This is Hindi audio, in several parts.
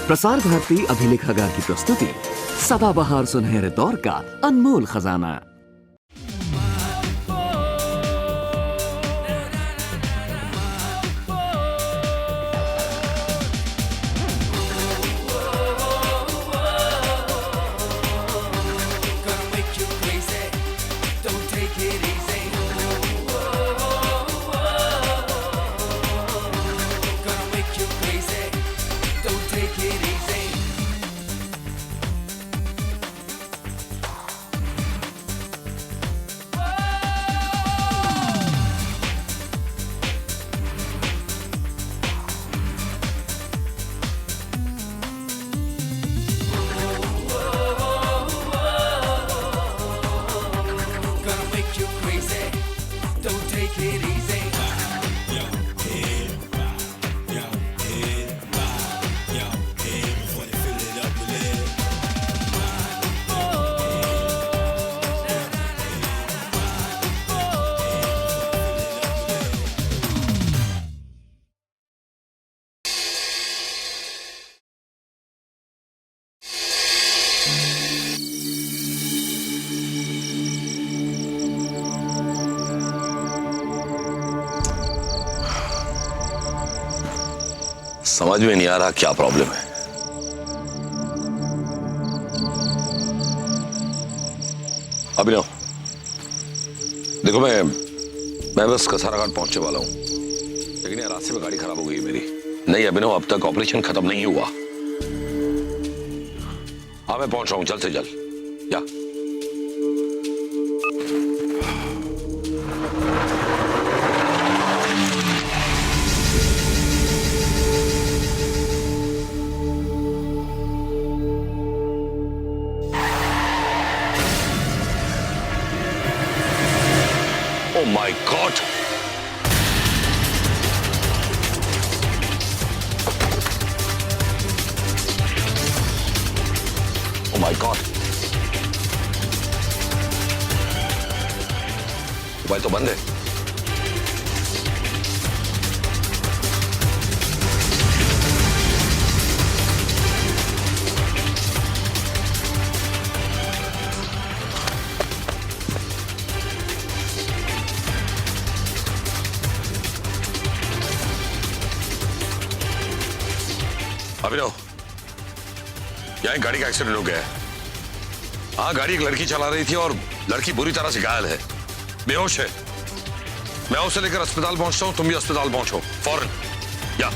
प्रसार भारती अभिलेखागार की प्रस्तुति सदाबहार सुनहरे दौर का अनमोल खजाना। समझ में नहीं आ रहा क्या प्रॉब्लम है। अभिनव, देखो मैं बस कसारा घाट पहुंचने वाला हूं, लेकिन यार रास्ते में गाड़ी खराब हो गई मेरी। नहीं अभिनव, अब तक ऑपरेशन खत्म नहीं हुआ। हाँ मैं पहुंच रहा हूं जल्द से जल्द। या Oh my God! Oh my God! Mobile तो बंद है। अभिनव, यहाँ गाड़ी का एक्सीडेंट हो गया है। हाँ, गाड़ी एक लड़की चला रही थी और लड़की बुरी तरह से घायल है, बेहोश है। मैं उसे लेकर अस्पताल पहुंचता हूँ, तुम भी अस्पताल पहुंचो फौरन। या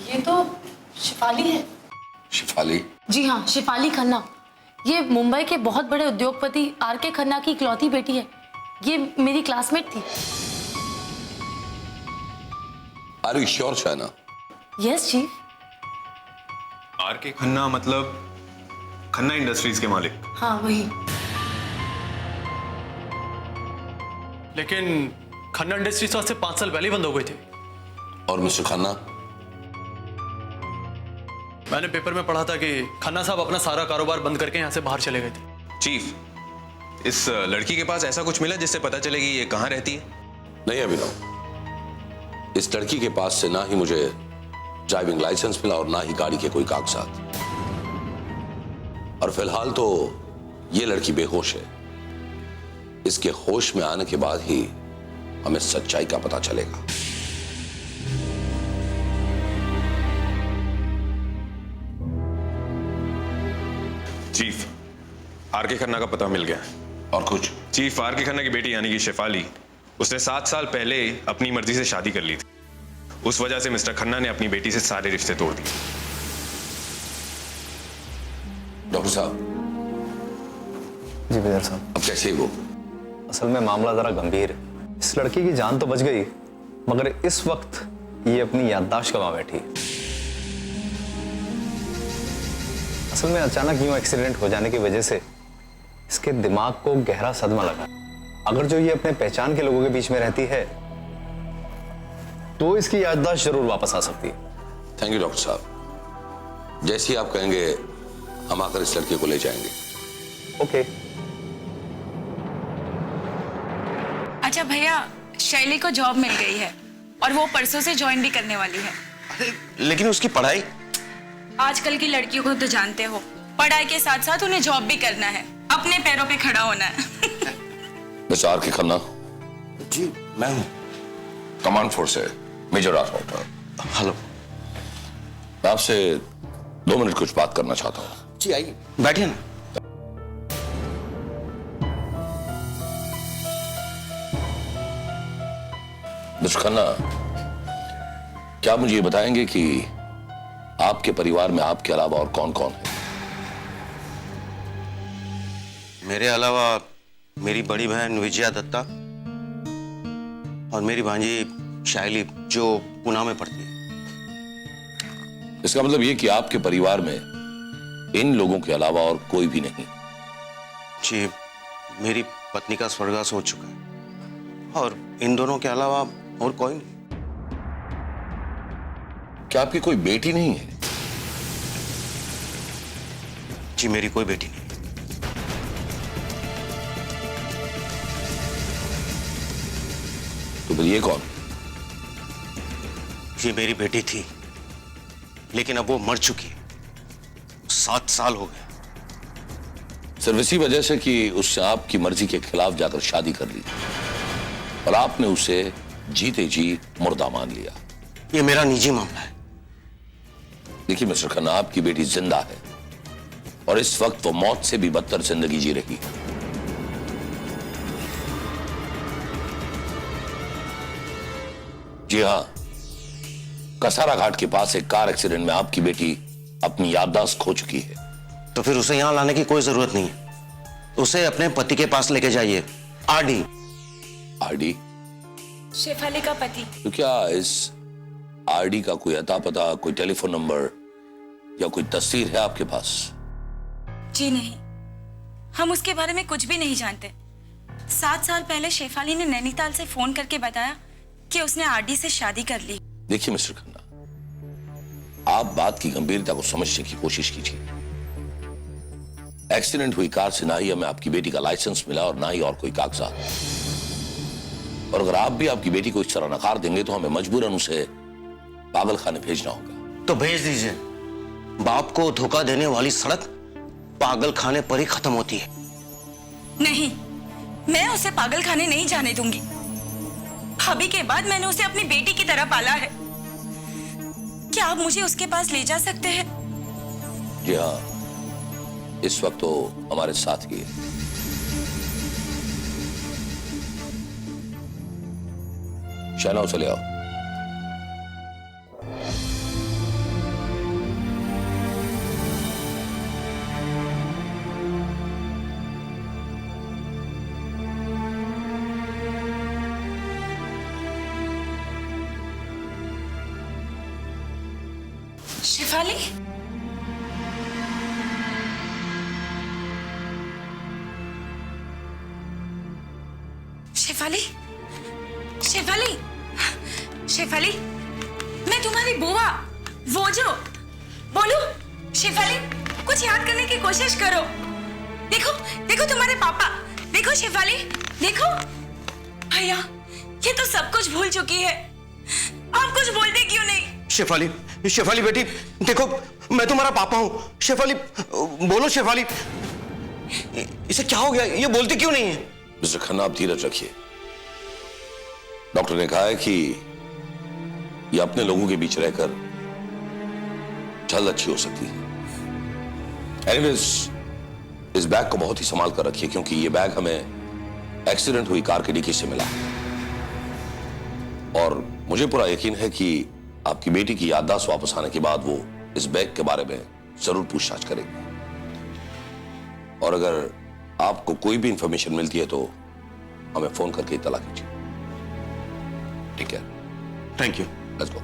ये तो शिफाली है। शिफाली? जी हाँ, शिफाली खन्ना। ये मुंबई के बहुत बड़े उद्योगपति आर.के. खन्ना की इकलौती बेटी है। ये मेरी क्लासमेट थी। Are you sure Shayna? Yes chief. R K. Khanna मतलब खन्ना इंडस्ट्रीज के मालिक? हाँ वही। लेकिन खन्ना इंडस्ट्रीज तो आज से 5 साल पहले ही बंद हो गए थे। और मिस्टर खन्ना? मैंने पेपर में पढ़ा था कि खन्ना साहब अपना सारा कारोबार बंद करके यहाँ से बाहर चले गए थे। चीफ, इस लड़की के पास ऐसा कुछ मिला जिससे पता चले कि ये कहाँ रहती है? नहीं अभिनव, इस लड़की के पास से ना ही मुझे ड्राइविंग लाइसेंस मिला और ना ही गाड़ी के कोई कागजात। और फिलहाल तो ये लड़की बेहोश है। इसके होश में आने के बाद ही हमें सच्चाई का पता चलेगा। Chief, R K. खन्ना का पता मिल गया। और कुछ? Chief, R K. खन्ना की बेटी यानी कि शेफाली, उसने 7 साल पहले अपनी मर्जी से शादी कर ली थी। उस वजह से मिस्टर खन्ना ने अपनी बेटी से सारे रिश्ते तोड़ दिए। डॉक्टर साहब, जी विजय साहब। अब कैसे है वो? असल में मामला जरा गंभीर है। इस लड़की की जान तो बच गई, मगर इस वक्त ये अपनी याददाश्त गंवा बैठी है। असल में अचानक यूं एक्सीडेंट हो जाने की वजह से इसके दिमाग को गहरा सदमा लगा। अगर जो ये अपने पहचान के लोगों के बीच में रहती है तो इसकी याददाश्त जरूर वापस आ सकती है। थैंक यू डॉक्टर साहब, जैसे ही आप कहेंगे हम आकर इस लड़के को ले जाएंगे। ओके। अच्छा भैया, शैली को जॉब मिल गई है और वो परसों से ज्वाइन भी करने वाली है। अरे लेकिन उसकी पढ़ाई? आजकल की लड़कियों को तो जानते हो, पढ़ाई के साथ साथ उन्हें जॉब भी करना है, अपने पैरों पे खड़ा होना है। मिस्टर आर के खन्ना। जी मैं हूँ। कमांड फोर्स है, मेजर राठौड़। हेलो। मैं आपसे 2 मिनट कुछ बात करना चाहता हूँ। जी आइए, बैठिए ना। मिस्टर खन्ना, क्या आप मुझे ये बताएंगे कि आपके परिवार में आपके अलावा और कौन कौन है? मेरे अलावा मेरी बड़ी बहन विजया दत्ता और मेरी भांजी शाइली जो पुणे में पढ़ती है। इसका मतलब ये कि आपके परिवार में इन लोगों के अलावा और कोई भी नहीं? जी, मेरी पत्नी का स्वर्गवास हो चुका है और इन दोनों के अलावा और कोई नहीं। क्या आपकी कोई बेटी नहीं है? जी मेरी कोई बेटी नहीं। तो फिर ये कौन? ये मेरी बेटी थी, लेकिन अब वो मर चुकी है। 7 साल हो गए। सिर्फ इसी वजह से कि उससे आपकी मर्जी के खिलाफ जाकर शादी कर ली और आपने उसे जीते जी मुर्दा मान लिया। ये मेरा निजी मामला है। देखिए मिस्टर खन्ना, आपकी बेटी जिंदा है और इस वक्त वो मौत से भी बदतर जिंदगी जी रही है। जी हां, कसारा घाट के पास एक कार एक्सीडेंट में आपकी बेटी अपनी याददाश्त खो चुकी है। तो फिर उसे यहां लाने की कोई जरूरत नहीं है। उसे अपने पति के पास लेके जाइए, आरडी। आरडी? शेफाली का पति। तो क्या इस आरडी का कोई अता पता, कोई टेलीफोन नंबर या कोई तस्वीर है आपके पास? जी नहीं, हम उसके बारे में कुछ भी नहीं जानते। 7 साल पहले शेफाली ने नैनीताल से फोन करके बताया कि उसने आरडी से शादी कर ली। देखिए मिस्टर खन्ना, आप बात की गंभीरता को समझने की कोशिश कीजिए। एक्सीडेंट हुई कार से ना ही हमें आपकी बेटी का लाइसेंस मिला और ना ही और कोई कागजात। और अगर आप भी आपकी बेटी को इस तरह नकार देंगे तो हमें मजबूरन उसे पागल खाने भेजना होगा। तो भेज दीजिए। बाप को धोखा देने वाली सड़क पागल खाने पर ही खत्म होती है। नहीं, मैं उसे पागल खाने नहीं जाने दूंगी। भाभी के बाद मैंने उसे अपनी बेटी की तरह पाला है। क्या आप मुझे उसके पास ले जा सकते हैं? जी हाँ, इस वक्त तो हमारे साथ ही है। शहनाओ चले आओ। शेफाली? शेफाली? शेफाली? शेफाली? मैं तुम्हारी बुआ, वो जो, बोलो शेफाली, कुछ याद करने की कोशिश करो। देखो, देखो तुम्हारे पापा, देखो शेफाली, देखो। भैया, ये तो सब कुछ भूल चुकी है। आप कुछ बोलते क्यों नहीं? शेफाली, शेफाली बेटी, देखो मैं तुम्हारा पापा हूं। शेफाली, बोलो शेफाली, इसे क्या हो गया? ये बोलती क्यों नहीं है? मिस्टर खन्ना, आप धीरज रखिए। डॉक्टर ने कहा है कि ये अपने लोगों के बीच रहकर जल्द अच्छी हो सकती है। एनीवेज, इस बैग को बहुत ही संभाल कर रखिए क्योंकि ये बैग हमें एक्सीडेंट हुई कार के डिक्की से मिला और मुझे पूरा यकीन है कि आपकी बेटी की याददाश्त वापस आने के बाद वो इस बैग के बारे में जरूर पूछताछ करेगी और अगर आपको कोई भी इंफॉर्मेशन मिलती है तो हमें फोन करके इत्तला कीजिए। ठीक है, थैंक यू। Let's go.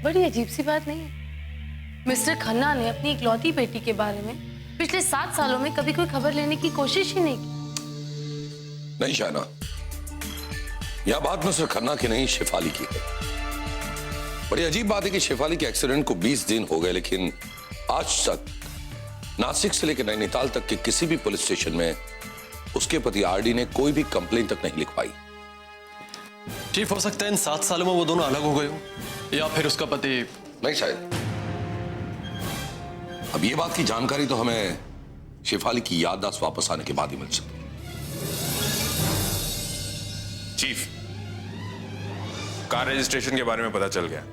बड़ी अजीब सी बात नहीं है? मिस्टर खन्ना ने अपनी इकलौती बेटी के बारे में पिछले 7 सालों में कभी कोई खबर लेने की कोशिश ही नहीं की। नहीं शाना, यह बात मिस्टर खन्ना की नहीं, शेफाली की है। बड़ी अजीब बात है कि शेफाली के एक्सीडेंट को 20 दिन हो गए, लेकिन आज तक नासिक से लेकर नैनीताल तक के किसी भी पुलिस स्टेशन में उसके पति आरडी ने कोई भी कंप्लेंट तक नहीं लिख पाई। चीफ, हो सकता है इन 7 सालों में वो दोनों अलग हो गए हो, या फिर उसका पति। नहीं शायद। अब ये बात की जानकारी तो हमें शेफाली की याददाश्त वापस आने के बाद ही मिल सकती है। चीफ, कार रजिस्ट्रेशन के बारे में पता चल गया।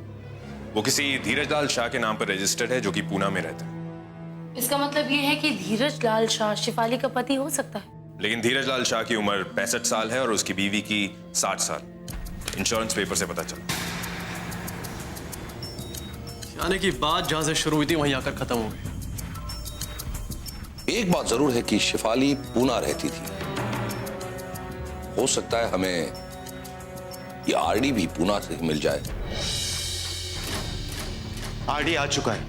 वो किसी धीरज लाल शाह के नाम पर रजिस्टर्ड है, जो कि पूना में रहता है। इसका मतलब ये है कि धीरज लाल शाह शेफाली का पति हो सकता है। लेकिन धीरज लाल शाह की उम्र 65 साल है और उसकी बीवी की 60 साल। इंश्योरेंस पेपर से पता चला। यानी कि बात जहां से शुरू हुई थी वहीं आकर खत्म हो गई। एक बात जरूर है कि शेफाली पूना रहती थी। हो सकता है हमें ये आरडी भी पूना से ही मिल जाए। आरडी आ चुका है।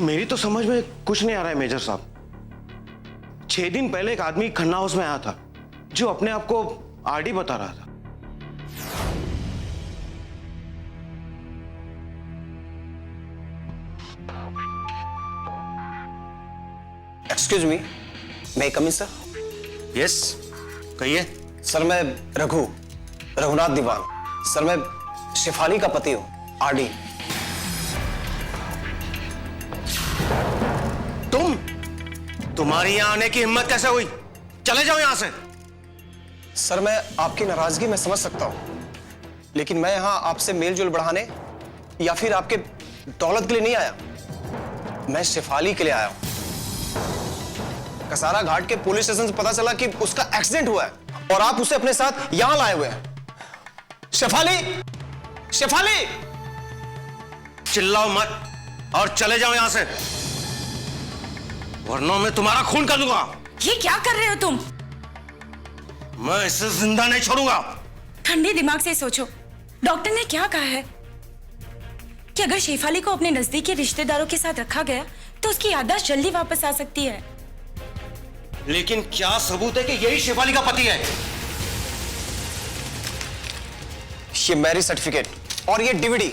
मेरी तो समझ में कुछ नहीं आ रहा है मेजर साहब। 6 दिन पहले एक आदमी खन्ना हाउस में आया था जो अपने आप को आरडी बता रहा था। एक्सक्यूज मी, मैं कम इन सर? यस, कहिए। सर मैं रघुनाथ दीवान। सर मैं शेफाली का पति हूँ, आरडी। तुम्हारी यहां आने की हिम्मत कैसे हुई? चले जाओ यहां से। सर मैं आपकी नाराजगी में समझ सकता हूं, लेकिन मैं यहां आपसे मेलजोल बढ़ाने या फिर आपके दौलत के लिए नहीं आया। मैं शेफाली के लिए आया हूं। कसारा घाट के पुलिस स्टेशन से पता चला कि उसका एक्सीडेंट हुआ है और आप उसे अपने साथ यहां लाए हुए हैं। शेफाली, शेफाली! चिल्लाओ मत और चले जाओ यहां से, वरना मैं तुम्हारा खून कर दूंगा। ये क्या कर रहे हो तुम? मैं इसे जिंदा नहीं छोड़ूंगा। ठंडे दिमाग से सोचो। डॉक्टर ने क्या कहा है कि अगर शेफाली को अपने नजदीकी रिश्तेदारों के साथ रखा गया तो उसकी याददाश्त जल्दी वापस आ सकती है। लेकिन क्या सबूत है कि यही शेफाली का पति है? ये मैरिज सर्टिफिकेट और ये डीवीडी,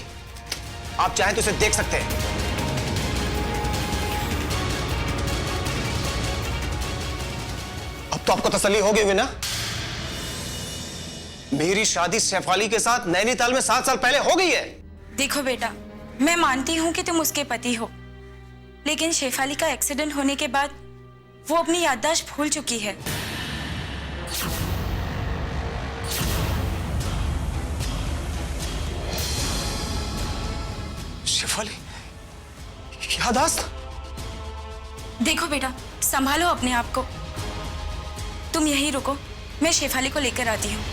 आप चाहें तो इसे देख सकते हैं। अब तो आपको तसल्ली हो गई हुई ना? मेरी शादी शेफाली के साथ नैनीताल में 7 साल पहले हो गई है। देखो बेटा, मैं मानती हूँ कि तुम उसके पति हो, लेकिन शेफाली का एक्सीडेंट होने के बाद वो अपनी याददाश्त भूल चुकी है। शेफाली याददाश्त? देखो बेटा, संभालो अपने आप को। तुम यहीं रुको, मैं शेफाली को लेकर आती हूँ।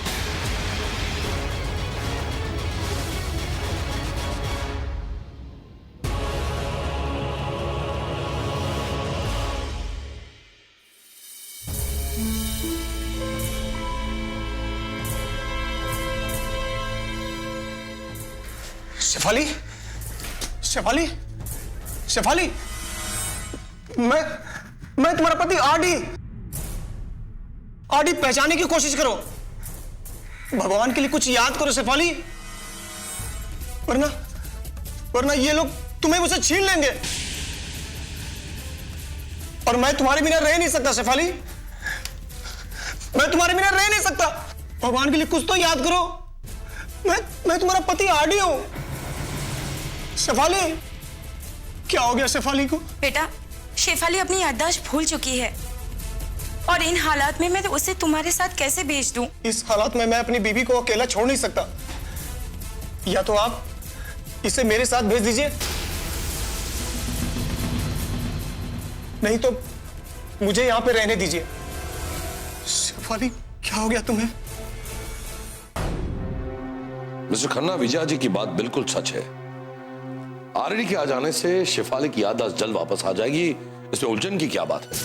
शेफाली, शेफाली, शेफाली! मैं तुम्हारा पति आरडी पहचानने की कोशिश करो। भगवान के लिए कुछ याद करो शेफाली, वरना ये लोग तुम्हें मुझसे छीन लेंगे और मैं तुम्हारे बिना रह नहीं सकता शेफाली। मैं तुम्हारे बिना रह नहीं सकता। भगवान के लिए कुछ तो याद करो। मैं तुम्हारा पति आरडी हूं। शेफाली, क्या हो गया शेफाली को? बेटा, शेफाली अपनी याददाश्त भूल चुकी है और इन हालात में मैं उसे तुम्हारे साथ कैसे भेज दूं? इस हालात में मैं अपनी बीवी को अकेला छोड़ नहीं सकता। या तो आप इसे मेरे साथ भेज दीजिए नहीं तो मुझे यहाँ पे रहने दीजिए। शेफाली, क्या हो गया तुम्हें? मिस्टर खन्ना, विजया जी की बात बिल्कुल सच है। आरडी के आ जाने से शेफाली की याददाश्त जल्द वापस आ जाएगी, इसमें उलझन की क्या बात है?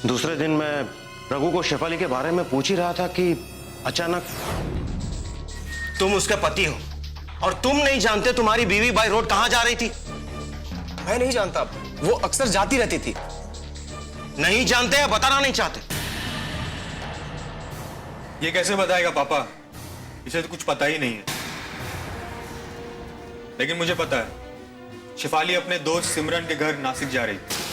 दूसरे दिन मैं रघु को शेफाली के बारे में पूछ ही रहा था कि अचानक तुम उसके पति हो और तुम नहीं जानते तुम्हारी बीवी बाय रोड कहां जा रही थी। मैं नहीं जानता, वो अक्सर जाती रहती थी। नहीं जानते या बताना नहीं चाहते? ये कैसे बताएगा पापा? इसे तो कुछ पता ही नहीं है। लेकिन मुझे पता है शेफाली अपने दोस्त सिमरन के घर नासिक जा रही थी।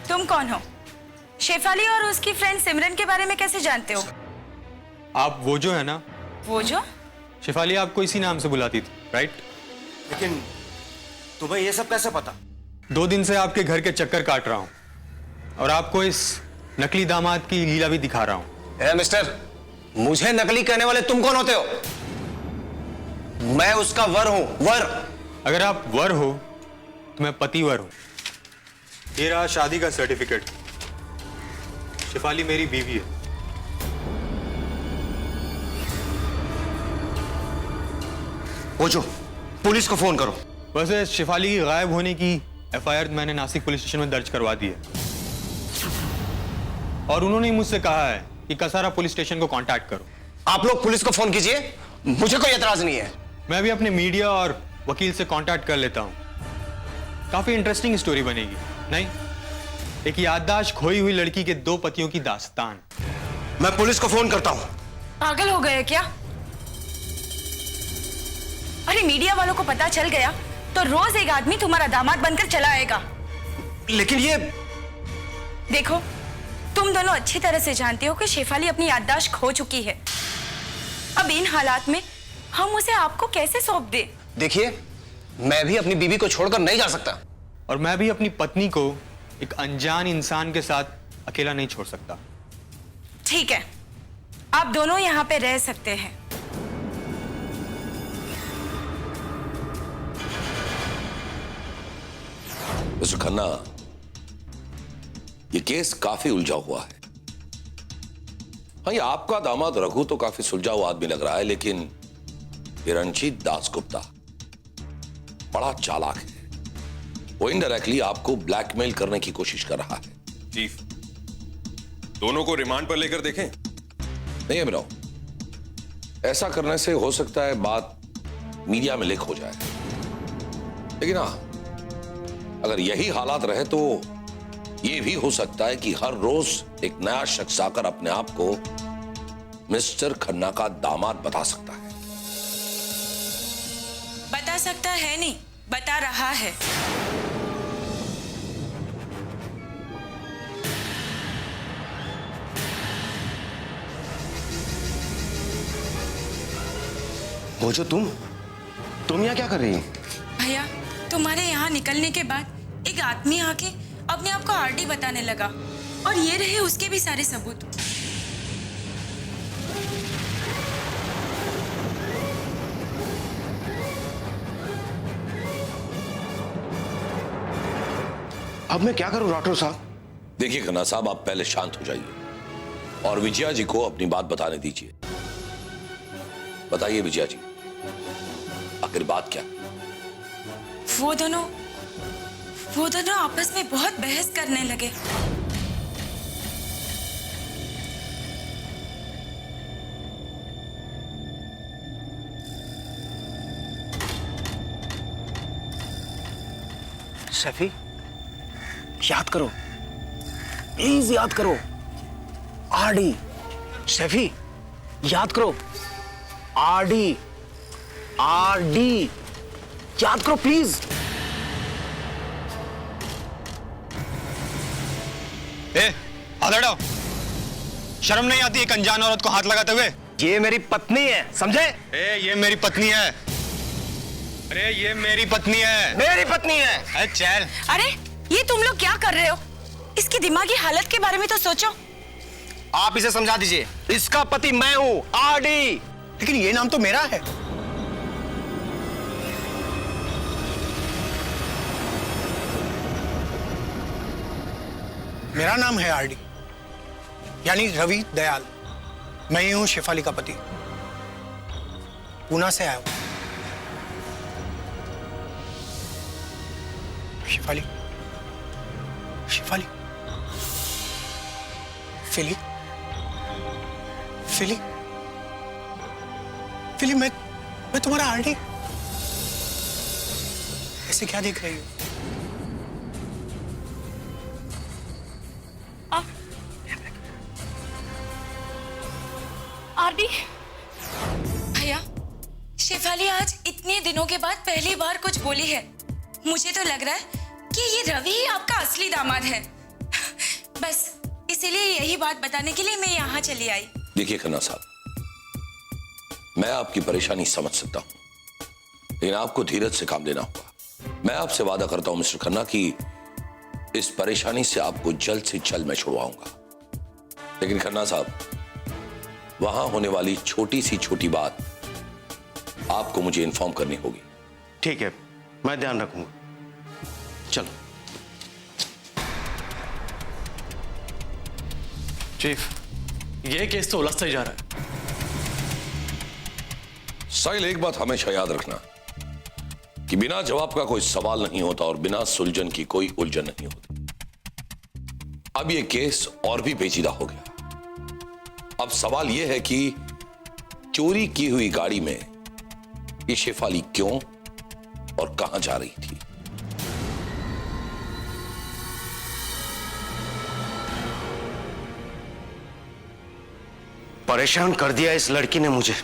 तुम कौन हो? शेफाली और उसकी फ्रेंड सिमरन के बारे में कैसे जानते हो? आप वो जो है ना, वो जो? शेफाली आपको इसी नाम से बुलाती थी, राइट? लेकिन तुम्हें यह सब कैसे पता? 2 दिन से आपके घर के चक्कर काट रहा हूं और आपको इस नकली दामाद की लीला भी दिखा रहा हूं। ए मिस्टर, मुझे नकली कहने वाले तुम कौन होते हो? मैं उसका वर हूं, वर। अगर आप वर हो तो मैं पतिवर हूं। ये रहा शादी का सर्टिफिकेट। शेफाली मेरी बीवी है। पूछो, पुलिस को फोन करो। वैसे शेफाली की गायब होने की एफआईआर मैंने नासिक पुलिस स्टेशन में दर्ज करवा दी है और उन्होंने मुझसे कहा है कि कसारा पुलिस स्टेशन को कांटेक्ट करो। आप लोग पुलिस को फोन कीजिए, मुझे कोई एतराज नहीं है। मैं भी अपने मीडिया और वकील से कांटेक्ट कर लेता हूं। काफी इंटरेस्टिंग स्टोरी बनेगी। नहीं, एक याददाश्त खोई हुई लड़की के 2 पतियों की दास्तान। मैं पुलिस को फोन करता हूं। पागल हो गए क्या? अरे मीडिया वालों को पता चल गया तो रोज एक आदमी तुम्हारा दामाद बनकर चला आएगा। लेकिन ये देखो, तुम दोनों अच्छी तरह से जानते हो कि शेफाली अपनी याददाश्त खो चुकी है। अब इन हालात में हम उसे आपको कैसे सौंप दे? देखिए, मैं भी अपनी बीवी को छोड़कर नहीं जा सकता। और मैं भी अपनी पत्नी को एक अनजान इंसान के साथ अकेला नहीं छोड़ सकता। ठीक है, आप दोनों यहाँ पे रह सकते हैं। मिस्टर खन्ना, ये केस काफी उलझा हुआ है। हाँ, ये आपका दामाद रघु तो काफी सुलझा हुआ आदमी लग रहा है, लेकिन ये रणजीत दासगुप्ता बड़ा चालाक है। वो इनडायरेक्टली आपको ब्लैकमेल करने की कोशिश कर रहा है। चीफ, दोनों को रिमांड पर लेकर देखें। नहीं अभिनव, ऐसा करने से हो सकता है बात मीडिया में लीक हो जाए। लेकिन हाँ, अगर यही हालात रहे तो यह भी हो सकता है कि हर रोज एक नया शख्स आकर अपने आप को मिस्टर खन्ना का दामाद बता सकता है। बता सकता है नहीं, बता रहा है। वो जो तुम यहाँ क्या कर रही हो? भैया, तुम्हारे यहाँ निकलने के बाद एक आदमी आके अपने आप को आरडी बताने लगा और ये रहे उसके भी सारे सबूत। अब मैं क्या करूं डॉक्टर साहब? देखिए खन्ना साहब, आप पहले शांत हो जाइए और विजया जी को अपनी बात बताने दीजिए। बताइए विजया जी, आखिर बात क्या? वो दोनों आपस में बहुत बहस करने लगे। शफी, याद करो, प्लीज याद करो। आरडी। शफी, याद करो। आरडी, आरडी, याद करो प्लीज। हाथ हटाओ। शर्म नहीं आती एक अनजान औरत को हाथ लगाते हुए? ये मेरी पत्नी है, समझे? ये मेरी पत्नी है। अरे ये मेरी पत्नी है। मेरी पत्नी है। अरे चल। अरे ये तुम लोग क्या कर रहे हो? इसकी दिमागी हालत के बारे में तो सोचो। आप इसे समझा दीजिए, इसका पति मैं हूं, आरडी। लेकिन ये नाम तो मेरा है। मेरा नाम है आरडी, यानी रवि दयाल। मैं ही हूं शेफाली का पति। पूना से आया हूं। शेफाली, शेफाली, फिली, फिली, फिली, मैं तुम्हारा आरडी। ऐसे क्या देख रही हो? आरडी, भैया, शेफाली आज इतने दिनों के बाद पहली बार कुछ बोली है। मुझे तो लग रहा है कि ये रवि ही आपका असली दामाद है। बस इसीलिए यही बात बताने के लिए मैं यहाँ चली आई। देखिए खन्ना साहब, मैं आपकी परेशानी समझ सकता हूं, लेकिन आपको धीरज से काम लेना होगा। मैं आपसे वादा करता हूं मिस्टर खन्ना कि इस परेशानी से आपको जल्द से जल्द मैं छुड़वाऊंगा। लेकिन खन्ना साहब, वहां होने वाली छोटी सी छोटी बात आपको मुझे इन्फॉर्म करनी होगी। ठीक है, मैं ध्यान रखूंगा। चलो। चीफ, ये केस तो उलझता ही जा रहा है। साहिल, एक बात हमेशा याद रखना कि बिना जवाब का कोई सवाल नहीं होता और बिना सुलझन की कोई उलझन नहीं होती। अब यह केस और भी पेचीदा हो गया। अब सवाल यह है कि चोरी की हुई गाड़ी में ये शेफाली क्यों और कहां जा रही थी। परेशान कर दिया इस लड़की ने मुझे।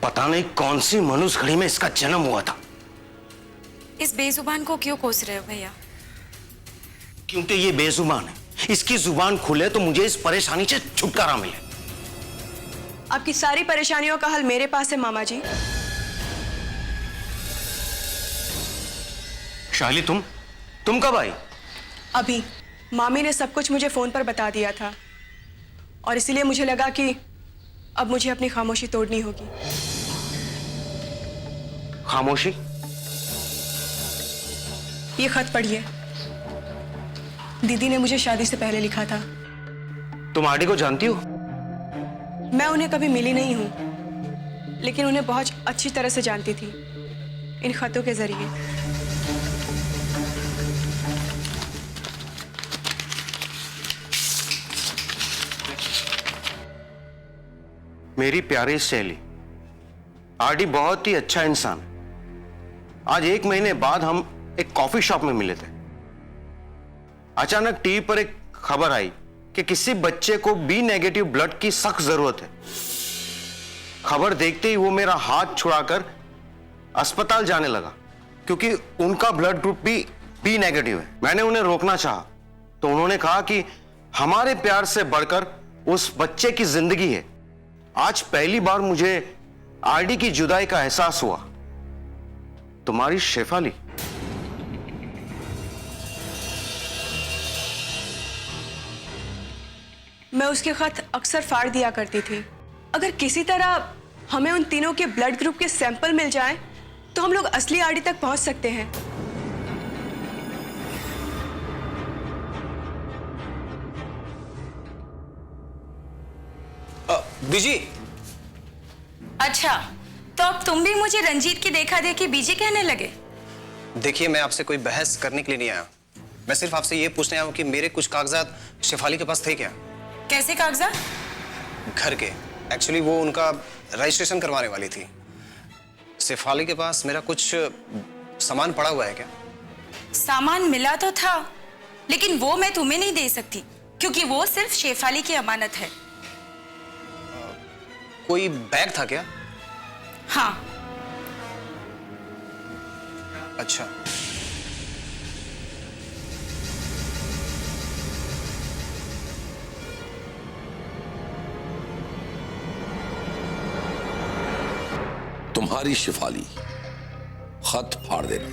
पता नहीं कौन सी मनुष्य घड़ी में इसका जन्म हुआ था। इस बेजुबान को क्यों कोस रहे हो भैया? क्योंकि ये बेजुबान है। इसकी जुबान खुले तो मुझे इस परेशानी से छुटकारा मिले। आपकी सारी परेशानियों का हल मेरे पास है मामा जी। शाली, तुम कब आई? अभी मामी ने सब कुछ मुझे फोन पर बता दिया था और इसीलिए मुझे लगा कि अब मुझे अपनी खामोशी तोड़नी होगी। खामोशी? ये खत पढ़िए। दीदी ने मुझे शादी से पहले लिखा था। तुम आरडी को जानती हो? मैं उन्हें कभी मिली नहीं हूं, लेकिन उन्हें बहुत अच्छी तरह से जानती थी इन खतों के जरिए। मेरी प्यारी सहेली, आरडी बहुत ही अच्छा इंसान है। आज 1 महीने बाद हम एक कॉफी शॉप में मिले थे। अचानक टीवी पर एक खबर आई कि किसी बच्चे को बी नेगेटिव ब्लड की सख्त जरूरत है। खबर देखते ही वो मेरा हाथ छुड़ाकर अस्पताल जाने लगा, क्योंकि उनका ब्लड ग्रुप भी बी नेगेटिव है। मैंने उन्हें रोकना चाहा तो उन्होंने कहा कि हमारे प्यार से बढ़कर उस बच्चे की जिंदगी है। आज पहली बार मुझे आरडी की जुदाई का एहसास हुआ। तुम्हारी शेफाली। मैं उसके खत अक्सर फाड़ दिया करती थी। अगर किसी तरह हमें उन तीनों के ब्लड ग्रुप के सैंपल मिल जाएं, तो हम लोग असली आरडी तक पहुंच सकते हैं। बीजी। अच्छा, तो अब तुम भी मुझे रंजीत की देखा देखी बीजी कहने लगे? देखिए, मैं आपसे कोई बहस करने के लिए नहीं आया। मैं सिर्फ आपसे ये पूछने आया हूं कि मेरे कुछ कागजात शेफाली के पास थे क्या? कैसे कागजात? घर के। एक्चुअली वो उनका रजिस्ट्रेशन करवाने वाली थी। शेफाली के पास मेरा कुछ सामान पड़ा हुआ है क्या? सामान मिला तो था, लेकिन वो मैं तुम्हें नहीं दे सकती, क्योंकि वो सिर्फ शेफाली की अमानत है। कोई बैग था क्या? हाँ। अच्छा। तुम्हारी शेफाली, खत फाड़ देना।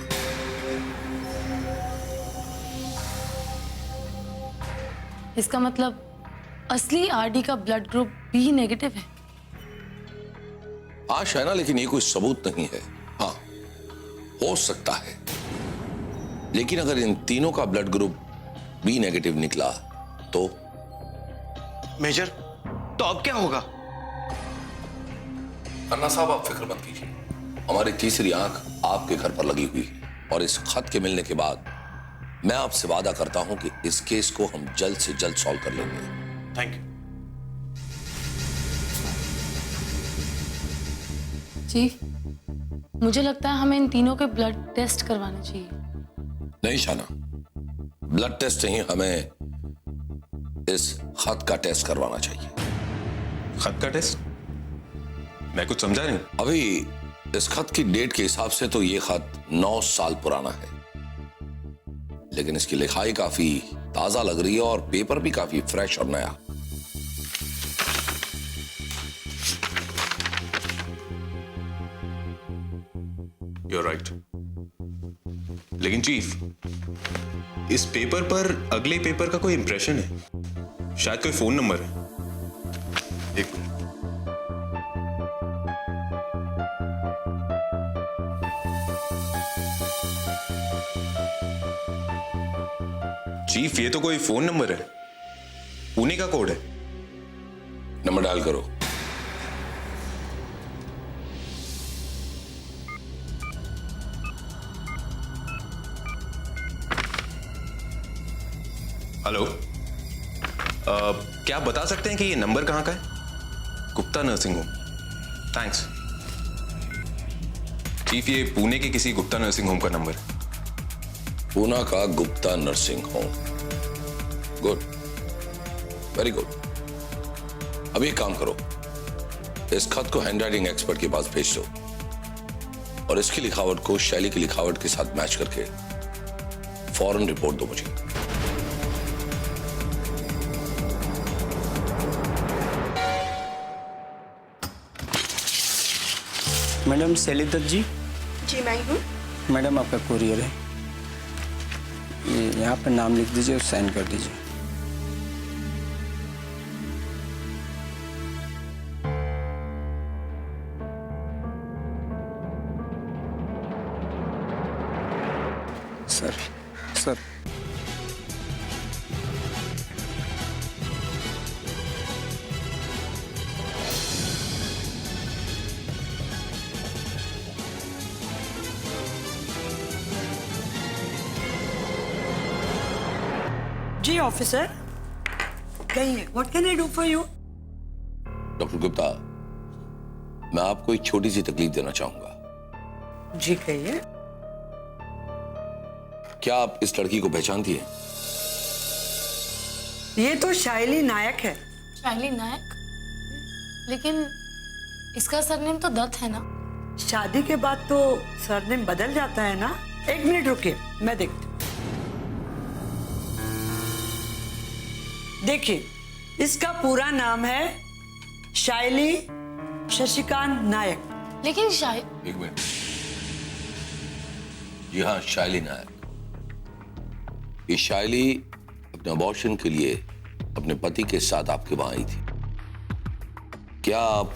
इसका मतलब असली आरडी का ब्लड ग्रुप बी नेगेटिव है। आशा है ना, लेकिन ये कोई सबूत नहीं है। हाँ, हो सकता है, लेकिन अगर इन तीनों का ब्लड ग्रुप बी नेगेटिव निकला तो? मेजर, तो अब क्या होगा? अन्ना साहब, आप फिक्र मत कीजिए। हमारी तीसरी आंख आपके घर पर लगी हुई है और इस खत के मिलने के बाद मैं आपसे वादा करता हूं कि इस केस को हम जल्द से जल्द सॉल्व कर लेंगे। Thank you. चीफ, मुझे लगता है हमें इन तीनों के ब्लड टेस्ट करवाने चाहिए। नहीं शाना, ब्लड टेस्ट नहीं, हमें इस खत का टेस्ट करवाना चाहिए। खत का टेस्ट? मैं कुछ समझा नहीं। अभी इस खत की डेट के हिसाब से तो ये खत 9 साल पुराना है, लेकिन इसकी लिखाई काफी ताजा लग रही है और पेपर भी काफी फ्रेश और नया। You're right. लेकिन चीफ, इस पेपर पर अगले पेपर का कोई इंप्रेशन है, शायद कोई फोन नंबर है। एक मिनट। चीफ, ये तो कोई फोन नंबर है, पुणे का कोड है। नंबर डायल करो। हेलो, क्या आप बता सकते हैं कि ये नंबर कहां का है? Gupta nursing home. Thanks chief, ये पुणे के किसी गुप्ता नर्सिंग होम का नंबर है। पूना का Gupta nursing home. Good, very good. अब एक काम करो, इस खत को हैंडराइटिंग एक्सपर्ट के पास भेज दो और इसकी लिखावट को शैली की लिखावट के साथ मैच करके फौरन रिपोर्ट दो मुझे। मैडम शैली दत्त जी। जी मैं ही हूँ। मैडम आपका कुरियर है, यहाँ पर नाम लिख दीजिए और साइन कर दीजिए। सर सर जी ऑफिसर, कहिए, what can I do for you? Doctor Gupta, मैं आपको एक छोटी सी तकलीफ देना चाहूंगा। जी कहिए। क्या आप इस लड़की को पहचानती हैं? ये तो शाइली नायक है। शाइली नायक? लेकिन इसका सरनेम तो दत्त है ना? शादी के बाद तो सरनेम बदल जाता है ना। एक मिनट रुकिए, मैं देखती। देखिए, इसका पूरा नाम है शाइली शशिकांत नायक। लेकिन एक मिनट। जी हाँ, शाइली नायक। ये शाइली अपने अबॉर्शन के लिए अपने पति के साथ आपके वहां आई थी। क्या आप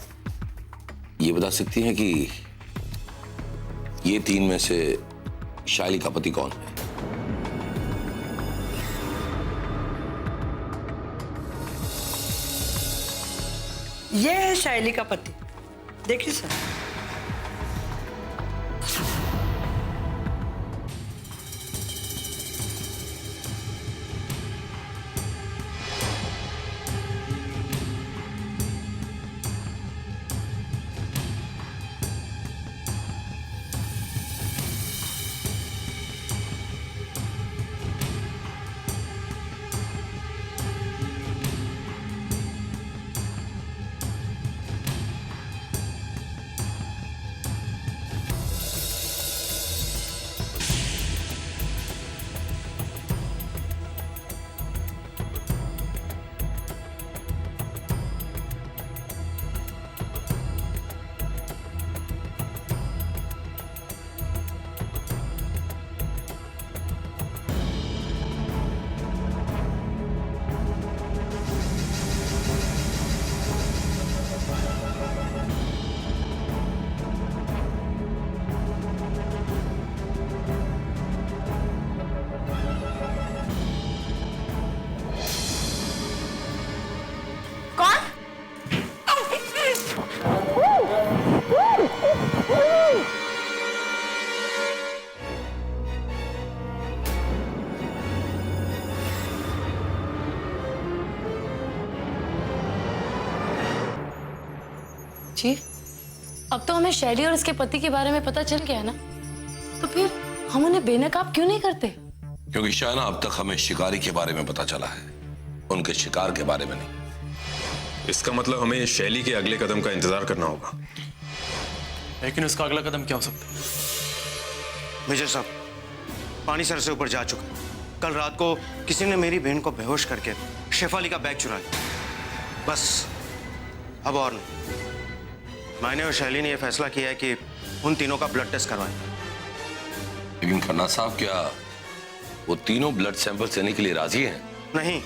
ये बता सकती हैं कि ये तीन में से शाइली का पति कौन है? ये है शाइली का पति। देखिए सर। चीफ, अब तो हमें शैली और उसके पति के बारे में पता चल गया ना, तो फिर हम उन्हें बेनकाब क्यों नहीं करते? क्योंकि शायना अब तक हमें शिकारी के बारे में पता चला है, उनके शिकार के बारे में नहीं। इसका मतलब हमें शैली के अगले कदम का इंतजार करना होगा। लेकिन उसका अगला कदम क्या हो सकता है? मेजर साहब, पानी सर से ऊपर जा चुका है। कल रात को किसी ने मेरी बहन को बेहोश करके शेफाली का बैग चुरा लिया। बस अब और नहीं। मैंने और शैली ने यह फैसला किया है कि उन तीनों का ब्लड टेस्ट करवाएं। लेकिन खन्ना साहब, क्या वो तीनों ब्लड सैंपल लेने के लिए राजी हैं? नहीं,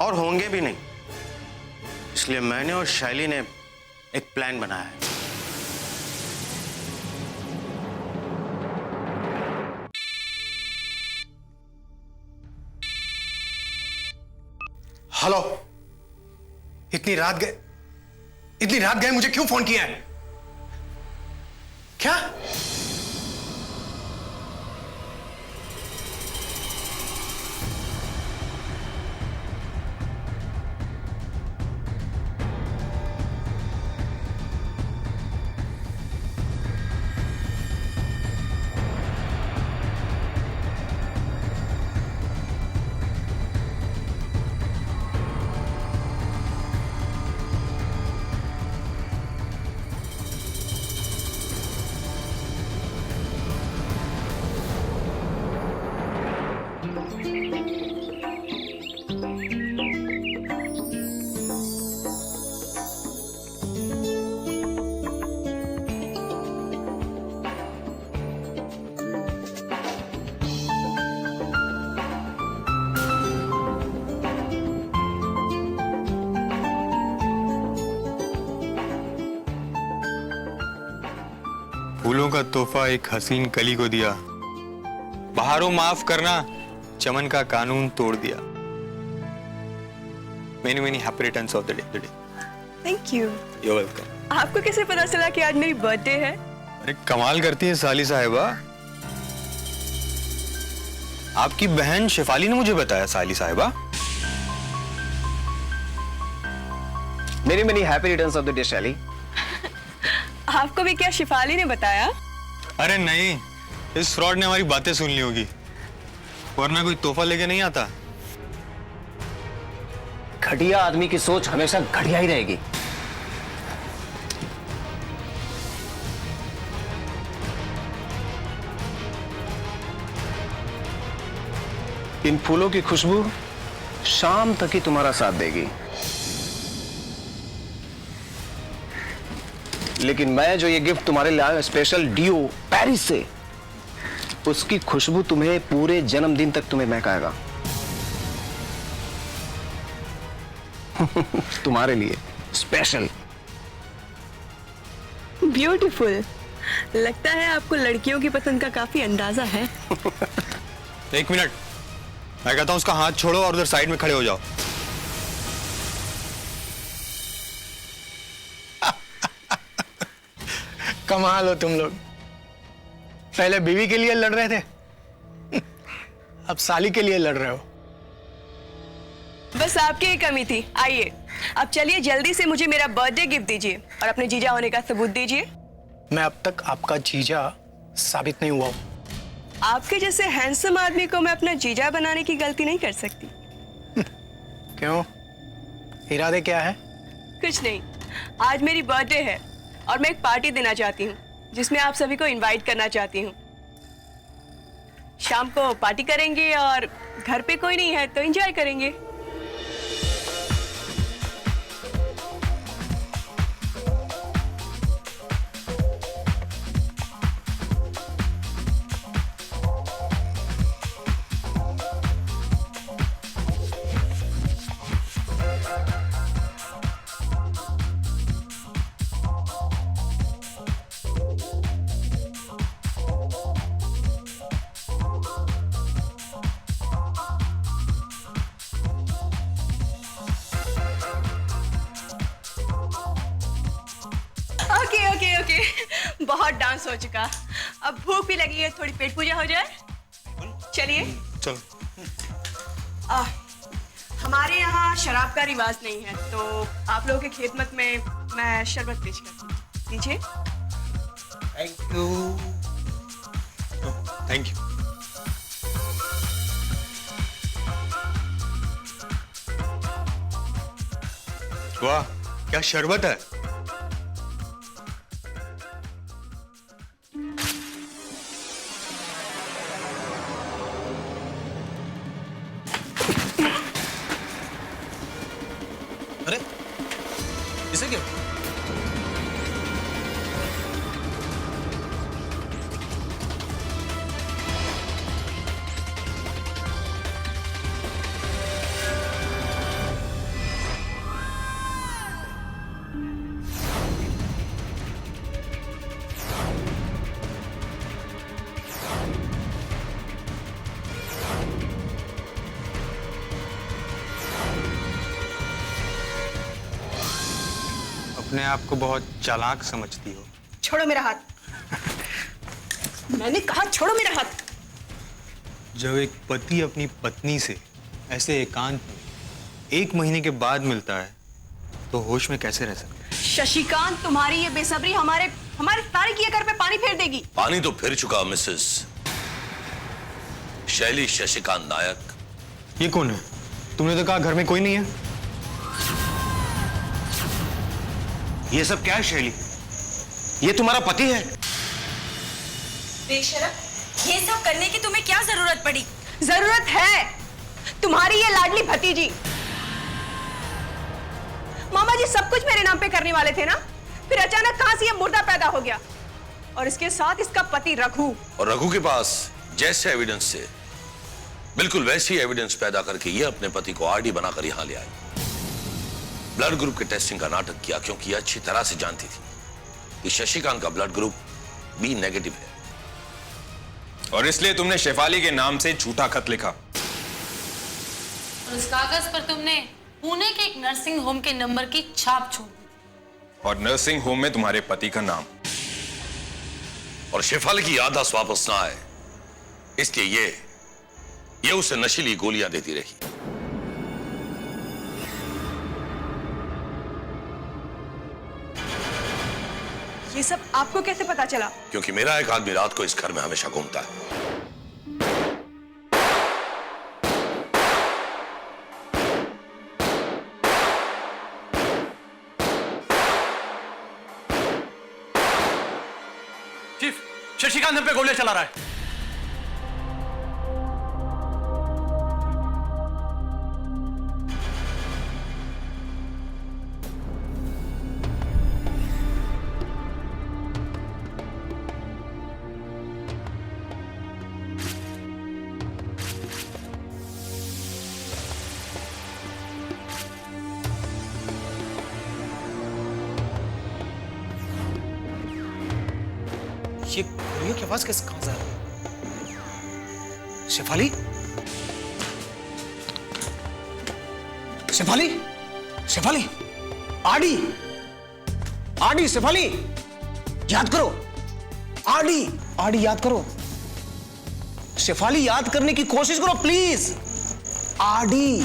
और होंगे भी नहीं। इसलिए मैंने और शैली ने एक प्लान बनाया है। हेलो, इतनी रात गए मुझे क्यों फोन किया है? क्या? फूलों का तोहफा एक हसीन कली को दिया, बहारों माफ करना, चमन का कानून तोड़ दिया। Many many happy returns of the day. Thank you. You're welcome। आपको कैसे पता चला कि आज मेरी बर्थडे है? अरे कमाल करती है साली साहिबा। आपकी बहन शेफाली ने मुझे बताया साली साहिबा। Many many happy returns of the day शैली। आपको भी क्या शेफाली ने बताया? अरे नहीं, इस फ्रॉड ने हमारी बातें सुन ली होगी, वरना कोई तोहफा लेके नहीं आता। घटिया आदमी की सोच हमेशा घटिया ही रहेगी। इन फूलों की खुशबू शाम तक ही तुम्हारा साथ देगी, लेकिन मैं जो ये गिफ्ट तुम्हारे लिए आया स्पेशल डियो पेरिस से, उसकी खुशबू तुम्हें पूरे जन्मदिन तक तुम्हें महकाएगा। तुम्हारे लिए स्पेशल। ब्यूटीफुल। लगता है आपको लड़कियों की पसंद का काफी अंदाजा है। एक मिनट, मैं कहता हूं उसका हाथ छोड़ो और उधर साइड में खड़े हो जाओ। कमाल हो तुम लोग। पहले बीवी के लिए लड़ रहे थे, अब साली के लिए लड़ रहे हो। बस आपकी ही कमी थी। आइए, अब चलिए जल्दी से मुझे मेरा बर्थडे गिफ्ट दीजिए और अपने जीजा होने का सबूत दीजिए। मैं अब तक आपका जीजा साबित नहीं हुआ हूं। आपके जैसे हैंडसम आदमी को मैं अपना जीजा बनाने की गलती नहीं कर सकती। क्यों? इरादे क्या है? कुछ नहीं, आज मेरी बर्थडे है और मैं एक पार्टी देना चाहती हूँ जिसमें आप सभी को इनवाइट करना चाहती हूँ। शाम को पार्टी करेंगे और घर पे कोई नहीं है तो एंजॉय करेंगे। ओके, बहुत डांस हो चुका, अब भूख भी लगी है, थोड़ी पेट पूजा हो जाए। चलिए चलो। हमारे यहाँ शराब का रिवाज नहीं है, तो आप लोगों के खेत मत में मैं शरबत पेश करती हूँ। लीजिए। Thank you. Thank you. वाह, क्या शरबत है। अरे इसे क्या? अपने आप को बहुत चालाक समझती हो। छोड़ो मेरा हाथ। मैंने कहा छोड़ो मेरा हाथ। जब एक पति अपनी पत्नी से ऐसे एकांत में 1 महीने के बाद मिलता है तो होश में कैसे रह सकता है? शशिकांत, तुम्हारी ये बेसब्री हमारे तारे के घर पे पानी फेर देगी। पानी तो फिर चुका मिसेस शैली शशिकांत नायक। ये कौन है? तुमने तो कहा घर में कोई नहीं है। ये सब क्या है शैली? ये तुम्हारा पति है? बेशरम, ये सब करने की तुम्हें क्या जरूरत पड़ी? जरूरत है। तुम्हारी ये लाडली भतीजी। मामा जी सब कुछ मेरे नाम पे करने वाले थे ना, फिर अचानक कहां से ये मुर्दा पैदा हो गया, और इसके साथ इसका पति रघु। और रघु के पास जैसे एविडेंस से बिल्कुल वैसी एविडेंस पैदा करके ये अपने पति को आरडी बनाकर यहां ले आई। ब्लड ग्रुप के टेस्टिंग का नाटक किया क्योंकि ये अच्छी तरह से जानती थी कि शशिकांत का ब्लड ग्रुप बी नेगेटिव है। और इसलिए तुमने शेफाली के नाम से झूठा खत लिखा। और उस कागज पर तुमने पुणे के एक नर्सिंग होम के नंबर की छाप छोड़ दी। और नर्सिंग होम में तुम्हारे पति का नाम। और शेफाली की याददाश्त वापस ना आए इसलिए ये उसे नशीली गोलियां देती रही। ये सब आपको कैसे पता चला? क्योंकि मेरा एक आदमी रात को इस घर में हमेशा घूमता है। चीफ, शशिकांत हम पे गोलियां चला रहा है। ये गोलियों की आवाज कैसे कहां से आ रही है? शेफाली? शेफाली? शेफाली? आरडी? आरडी, शेफाली? याद करो। आरडी, आरडी याद करो। शेफाली याद करने की कोशिश करो प्लीज। आरडी।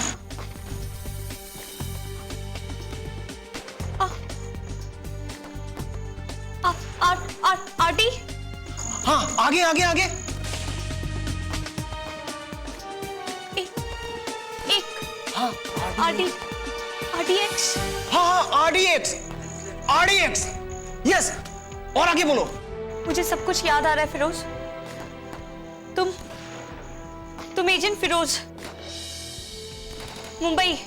आरडी? हाँ, आगे आगे आगे। हाँ, आरडीएक्स। हाँ, आरडीएक्स। आरडीएक्स। यस। और आगे बोलो। मुझे सब कुछ याद आ रहा है फिरोज। तुम एजेंट फिरोज, मुंबई,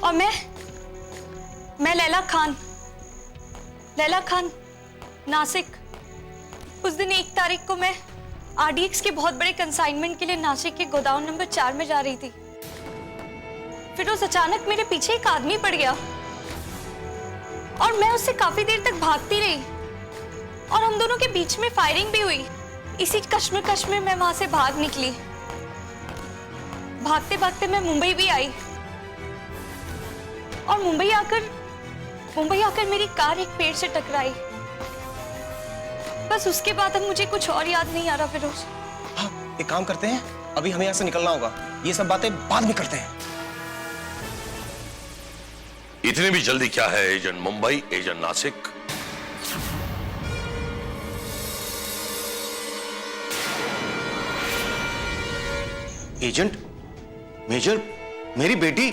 और मैं लैला खान, नासिक। उस दिन 1 तारीख को मैं आरडीएक्स के बहुत बड़े कंसाइनमेंट के लिए नासिक के गोदाम नंबर 4 में जा रही थी। फिरोज, अचानक मेरे पीछे एक आदमी पड़ गया और मैं उससे काफी देर तक भागती रही और हम दोनों के बीच में फायरिंग भी हुई। इसी कश्मकश में मैं वहां से भाग निकली। भागते भागते मैं मुंबई भी आई और मुंबई आकर मेरी कार एक पेड़ से टकराई। बस उसके बाद अब मुझे कुछ और याद नहीं आ रहा फिरोज। हाँ, एक काम करते हैं, अभी हमें यहाँ से निकलना होगा। ये सब बातें बाद में करते हैं। इतनी भी जल्दी क्या है agent Mumbai, agent Nashik? Agent, major, मेरी बेटी।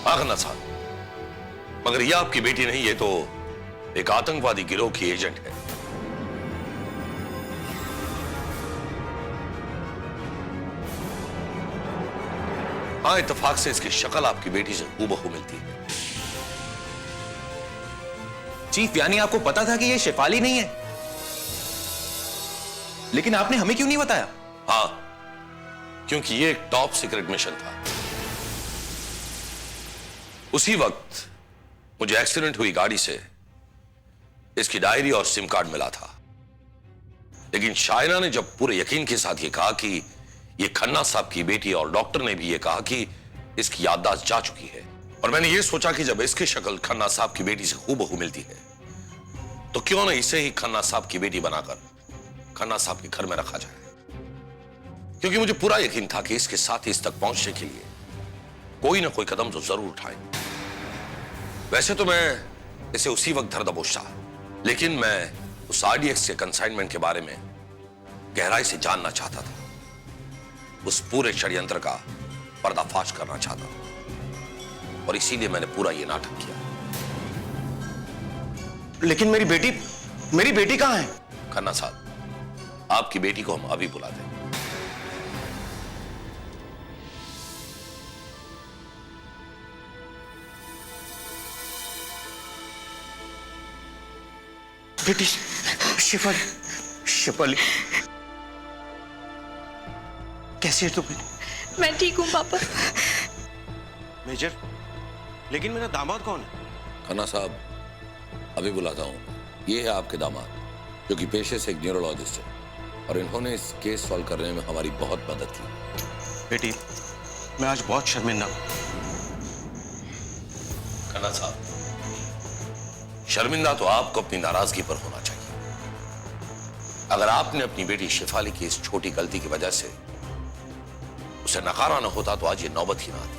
खन्ना साहब, मगर यह आपकी बेटी नहीं, ये तो एक आतंकवादी गिरोह की एजेंट है। हाँ, इत्तेफाक से इसकी शक्ल आपकी बेटी से हूबहू मिलती है। चीफ, यानी आपको पता था कि ये शेफाली नहीं है, लेकिन आपने हमें क्यों नहीं बताया? हाँ, क्योंकि ये एक टॉप सीक्रेट मिशन था। उसी वक्त मुझे एक्सीडेंट हुई गाड़ी से इसकी डायरी और सिम कार्ड मिला था, लेकिन शायरा ने जब पूरे यकीन के साथ ये कहा कि ये खन्ना साहब की बेटी, और डॉक्टर ने भी ये कहा कि इसकी याददाश्त जा चुकी है, और मैंने ये सोचा कि जब इसकी शक्ल खन्ना साहब की बेटी से हूबहू मिलती है तो क्यों ना इसे ही खन्ना साहब की बेटी बनाकर खन्ना साहब के घर में रखा जाए, क्योंकि मुझे पूरा यकीन था कि इसके साथ इस तक पहुंचने के लिए कोई ना कोई कदम तो जरूर उठाएं। वैसे तो मैं इसे उसी वक्त धर दबोचता, लेकिन मैं उस आरडीएक्स के कंसाइनमेंट के बारे में गहराई से जानना चाहता था, उस पूरे षड्यंत्र का पर्दाफाश करना चाहता था, और इसीलिए मैंने पूरा ये नाटक किया। लेकिन मेरी बेटी कहां है? खन्ना साहब, आपकी बेटी को हम अभी बुला दें। बेटी शेफाली, कैसी है तुम? मैं ठीक हूँ पापा। मेजर, लेकिन मेरा दामाद कौन है? खन्ना साहब, अभी बुलाता हूं। ये है आपके दामाद, जो कि पेशे से एक न्यूरोलॉजिस्ट है, और इन्होंने इस केस सॉल्व करने में हमारी बहुत मदद की। बेटी, मैं आज बहुत शर्मिंदा हूं। खन्ना साहब, शर्मिंदा तो आपको अपनी नाराजगी पर होना चाहिए। अगर आपने अपनी बेटी शेफाली की इस छोटी गलती की वजह से उसे नकारा ना होता तो आज ये नौबत ही ना आती।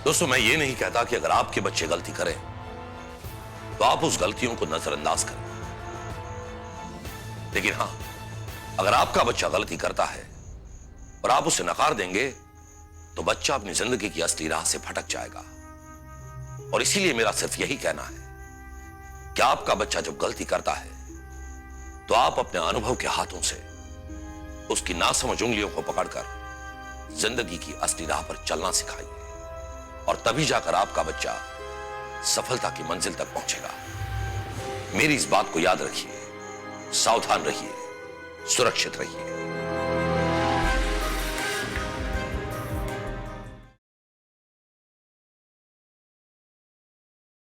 दोस्तों, मैं ये नहीं कहता कि अगर आपके बच्चे गलती करें तो आप उस गलतियों को नजरअंदाज करें, लेकिन हां, अगर आपका बच्चा गलती करता है और आप उसे नकार देंगे तो बच्चा अपनी जिंदगी की असली राह से भटक जाएगा। और इसीलिए मेरा सिर्फ यही कहना है कि आपका बच्चा जब गलती करता है तो आप अपने अनुभव के हाथों से उसकी नासमझ उंगलियों को पकड़कर जिंदगी की असली राह पर चलना सिखाइए, और तभी जाकर आपका बच्चा सफलता की मंजिल तक पहुंचेगा। मेरी इस बात को याद रखिए, सावधान रहिए, सुरक्षित रहिए।